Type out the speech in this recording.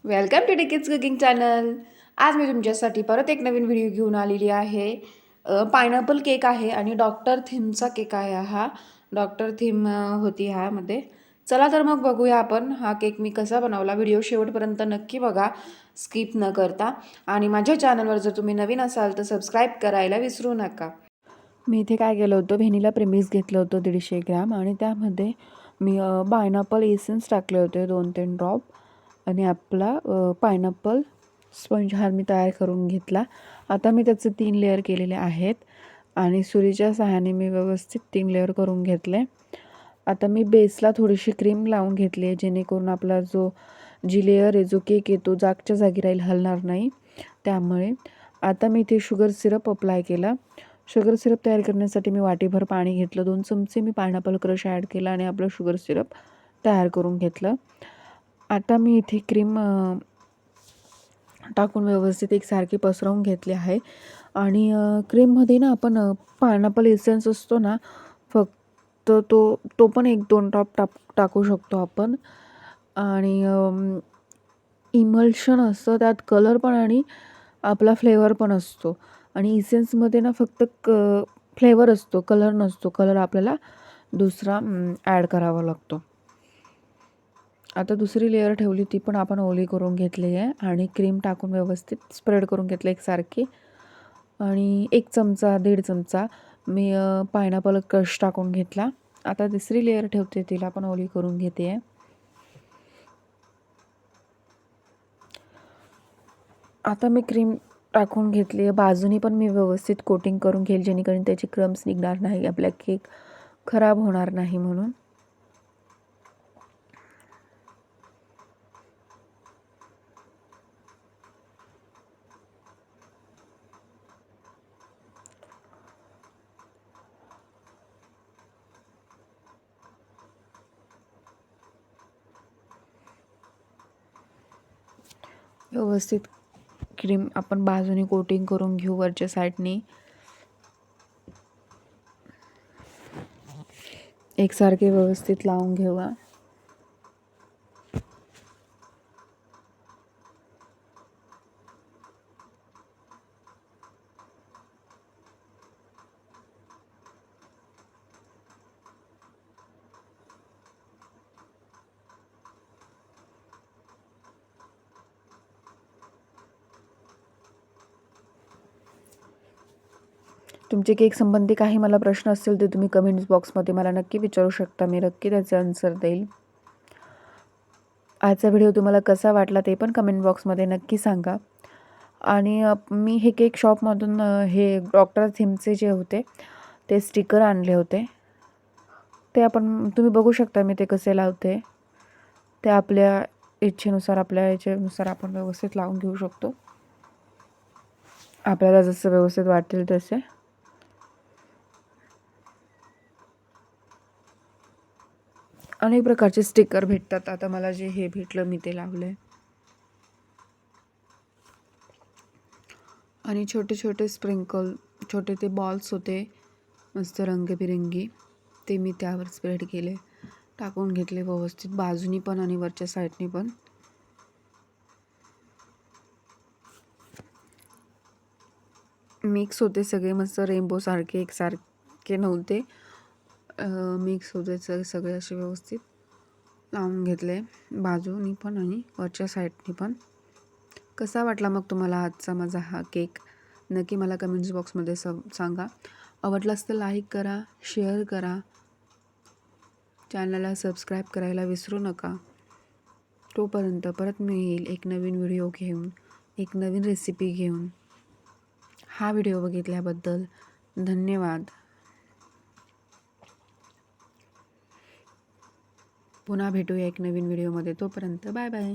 Welcome to tickets cooking channel. आज मी तुमच्यासाठी परत एक नवीन व्हिडिओ घेऊन आलेली आहे. पायनॅपल केक आहे आणि डॉक्टर थीमचा केक आहे हा. डॉक्टर थीम होती ह्यामध्ये. चला तर मग बघूया आपण हा केक मी कसा बनवला. व्हिडिओ शेवटपर्यंत नक्की बघा, स्किप न करता. आणि माझ्या चॅनलवर जर तुम्ही नवीन असाल तर सबस्क्राईब करायला विसरू नका. मी इथे काय केलं होतं, व्हॅनिला प्रेमिक्स घेतलं होतं 150 ग्रॅम आणि त्यामध्ये मी पायनॅपल एसेन्स टाकले होते 2-3 ड्रॉप. आणि आपला पायनॅपल स्पंज हा मी तयार करून घेतला. आता मी त्याचे 3 लेयर केलेले आहेत आणि सुरीच्या सहाय्याने मी व्यवस्थित 3 लेयर करून घेतले. आता मी बेसला थोडीशी क्रीम लावून घेतली आहे, जेणेकरून आपला जी लेयर आहे, जो केक आहे तो जागच्या जागी राहील, हलणार नाही. त्यामुळे आता मी इथे शुगर सिरप अप्लाय केला. शुगर सिरप तयार करण्यासाठी मी वाटीभर पाणी घेतलं, 2 चमचे मी पायनॅपल क्रश ॲड केला आणि आपलं शुगर सिरप तयार करून घेतलं. आता मी इथे क्रीम टाकून व्यवस्थित एकसारखी पसरवून घेतली आहे. आणि क्रीममध्ये ना आपण पायनॅपल एसेन्स असतो ना, फक्त तो पण 1-2 ड्रॉप टाकू शकतो आपण. आणि इमल्शन असतं, त्यात कलर पण आणि आपला फ्लेवर पण असतो. आणि इसेन्समध्ये ना फक्त फ्लेवर असतो, कलर नसतो. कलर आपल्याला दुसरा ॲड करावा लागतो. आता दुसरी लेयर ठेवली, ती पण आपण ओली करून घेतली आहे आणि क्रीम टाकून व्यवस्थित स्प्रेड करून घेतलं एकसारखी. आणि 1 चमचा 1.5 चमचा मी पायनॅपल क्रश टाकून घेतला. आता तिसरी लेयर ठेवते, तिला पण ओली करून घेते आहे. आता मी क्रीम टाकून घेतली आहे. बाजूनी पण मी व्यवस्थित कोटिंग करून घेईल, जेणेकरून त्याचे क्रम्स निघणार नाही, आपला केक खराब होणार नाही म्हणून. व्यवस्थित क्रीम आपण बाजूने कोटिंग करून घेऊ, वरच्या साईडने एकसारखे व्यवस्थित लावून घेऊया. तुमचे केक संबंधी काही मला प्रश्न असतील तर तुम्ही कमेंट्स बॉक्समध्ये मला नक्की विचारू शकता, मी नक्की त्याचे आन्सर देईल. आजचा व्हिडिओ तुम्हाला कसा वाटला ते पण कमेंट बॉक्समध्ये नक्की सांगा. आणि मी हे केक शॉपमधून हे डॉक्टर थीमचे जे होते ते स्टिकर आणले होते. ते तुम्ही बघू शकता मी ते कसे लावते. ते आपल्या इच्छेनुसार, आपल्या याच्यानुसार आपण व्यवस्थित लावून घेऊ शकतो, आपल्याला जसं व्यवस्थित वाटेल तसे. अनेक प्रकारचे स्टिकर भेटतात. आता मला जे हे भेटलं मी ते लावले. आणि छोटे छोटे स्प्रिंकल, छोटे ते बॉल्स होते मस्त रंगबिरंगी, ते मी त्यावर स्प्रेड केले, टाकून घेतले व्यवस्थित बाजूनी पण आणि वरच्या साईडनी पण. मिक्स होते सगळे मस्त रेनबो सारखे, एकसारखे नव्हते, मिक्स होते सगळे असे व्यवस्थित लावून घेतले बाजूनी पण आणि वरच्या साईडनी पण. कसा वाटला मग तुम्हाला आजचा माझा हा केक, नक्की मला कमेंट्स बॉक्समध्ये सांगा. आवडलाच तर लाईक करा, शेअर करा, चॅनलला सबस्क्राईब करायला विसरू नका. तोपर्यंत परत मी येईल एक नवीन व्हिडिओ घेऊन, एक नवीन रेसिपी घेऊन. हा व्हिडिओ बघितल्याबद्दल धन्यवाद. पुन्हा भेटूया एक नवीन व्हिडिओमध्ये. तोपर्यंत बाय बाय.